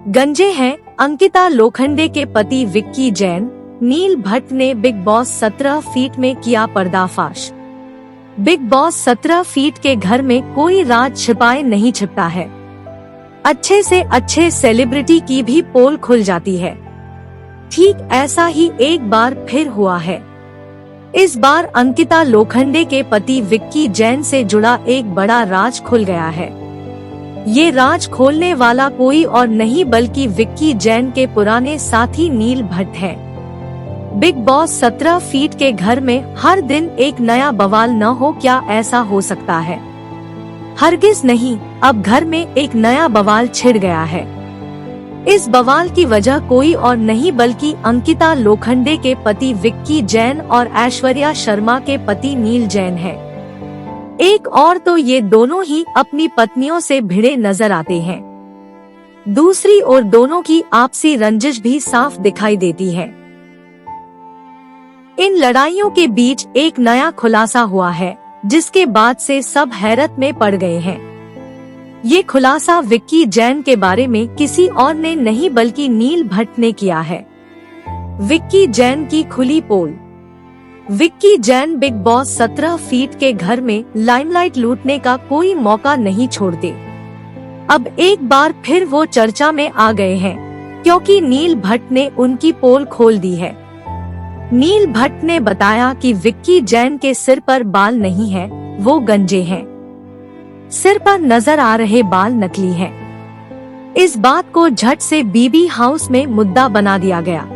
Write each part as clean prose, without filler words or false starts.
गंजे हैं अंकिता लोखंडे के पति विक्की जैन। नील भट्ट ने बिग बॉस 17 फीट में किया पर्दाफाश। बिग बॉस 17 फीट के घर में कोई राज छिपाए नहीं छिपता है। अच्छे से अच्छे सेलिब्रिटी की भी पोल खुल जाती है। ठीक ऐसा ही एक बार फिर हुआ है। इस बार अंकिता लोखंडे के पति विक्की जैन से जुड़ा एक बड़ा राज खुल गया है। ये राज खोलने वाला कोई और नहीं बल्कि विक्की जैन के पुराने साथी नील भट्ट है। बिग बॉस 17 फीट के घर में हर दिन एक नया बवाल न हो, क्या ऐसा हो सकता है? हरगिज नहीं, अब घर में एक नया बवाल छिड़ गया है। इस बवाल की वजह कोई और नहीं बल्कि अंकिता लोखंडे के पति विक्की जैन और ऐश्वर्या शर्मा के पति नील जैन है। एक और तो ये दोनों ही अपनी पत्नियों से भिड़े नजर आते हैं। दूसरी ओर दोनों की आपसी रंजिश भी साफ दिखाई देती है। इन लड़ाइयों के बीच एक नया खुलासा हुआ है, जिसके बाद से सब हैरत में पड़ गए हैं। ये खुलासा विक्की जैन के बारे में किसी और ने नहीं बल्कि नील भट्ट ने किया है। विक्की जैन की खुली पोल। विक्की जैन बिग बॉस 17 फीट के घर में लाइमलाइट लूटने का कोई मौका नहीं छोड़ते। अब एक बार फिर वो चर्चा में आ गए हैं, क्योंकि नील भट्ट ने उनकी पोल खोल दी है। नील भट्ट ने बताया कि विक्की जैन के सिर पर बाल नहीं है, वो गंजे हैं। सिर पर नजर आ रहे बाल नकली हैं। इस बात को झट से बीबी हाउस में मुद्दा बना दिया गया।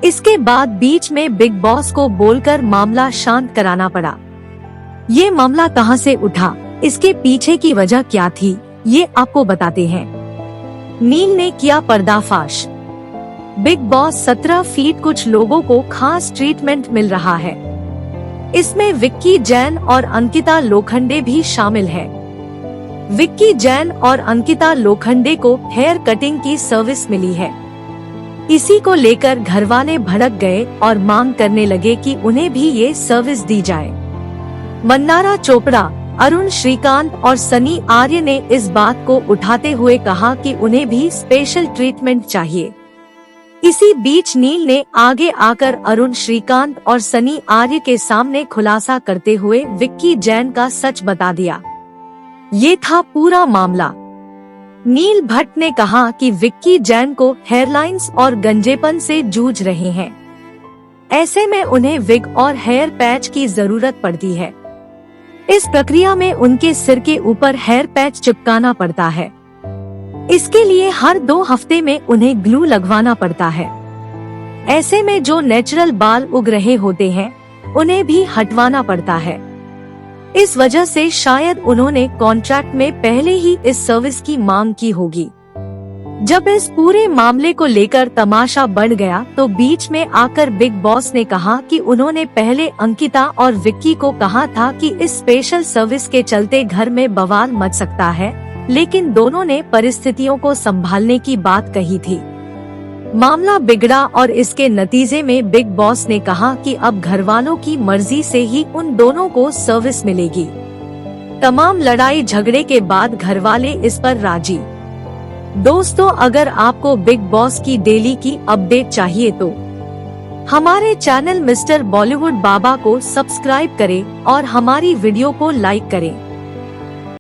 इसके बाद बीच में बिग बॉस को बोलकर मामला शांत कराना पड़ा। ये मामला कहां से उठा, इसके पीछे की वजह क्या थी, ये आपको बताते हैं। नील ने किया पर्दाफाश। बिग बॉस 17 फीट कुछ लोगों को खास ट्रीटमेंट मिल रहा है। इसमें विक्की जैन और अंकिता लोखंडे भी शामिल है। विक्की जैन और अंकिता लोखंडे को हेयर कटिंग की सर्विस मिली है। इसी को लेकर घरवाले भड़क गए और मांग करने लगे कि उन्हें भी ये सर्विस दी जाए। मन्नारा चोपड़ा, अरुण श्रीकांत और सनी आर्य ने इस बात को उठाते हुए कहा कि उन्हें भी स्पेशल ट्रीटमेंट चाहिए। इसी बीच नील ने आगे आकर अरुण श्रीकांत और सनी आर्य के सामने खुलासा करते हुए विक्की जैन का सच बता दिया। ये था पूरा मामला। नील भट्ट ने कहा कि विक्की जैन को हेयरलाइंस और गंजेपन से जूझ रहे हैं। ऐसे में उन्हें विग और हेयर पैच की जरूरत पड़ती है। इस प्रक्रिया में उनके सिर के ऊपर हेयर पैच चिपकाना पड़ता है। इसके लिए हर 2 हफ्ते में उन्हें ग्लू लगवाना पड़ता है। ऐसे में जो नेचुरल बाल उग रहे होते हैं, उन्हें भी हटवाना पड़ता है। इस वजह से शायद उन्होंने कॉन्ट्रैक्ट में पहले ही इस सर्विस की मांग की होगी। जब इस पूरे मामले को लेकर तमाशा बढ़ गया तो बीच में आकर बिग बॉस ने कहा कि उन्होंने पहले अंकिता और विक्की को कहा था कि इस स्पेशल सर्विस के चलते घर में बवाल मच सकता है, लेकिन दोनों ने परिस्थितियों को संभालने की बात कही थी। मामला बिगड़ा और इसके नतीजे में बिग बॉस ने कहा कि अब घरवालों की मर्जी से ही उन दोनों को सर्विस मिलेगी। तमाम लड़ाई झगड़े के बाद घरवाले इस पर राजी। दोस्तों, अगर आपको बिग बॉस की डेली की अपडेट चाहिए तो हमारे चैनल मिस्टर बॉलीवुड बाबा को सब्सक्राइब करें और हमारी वीडियो को लाइक करें।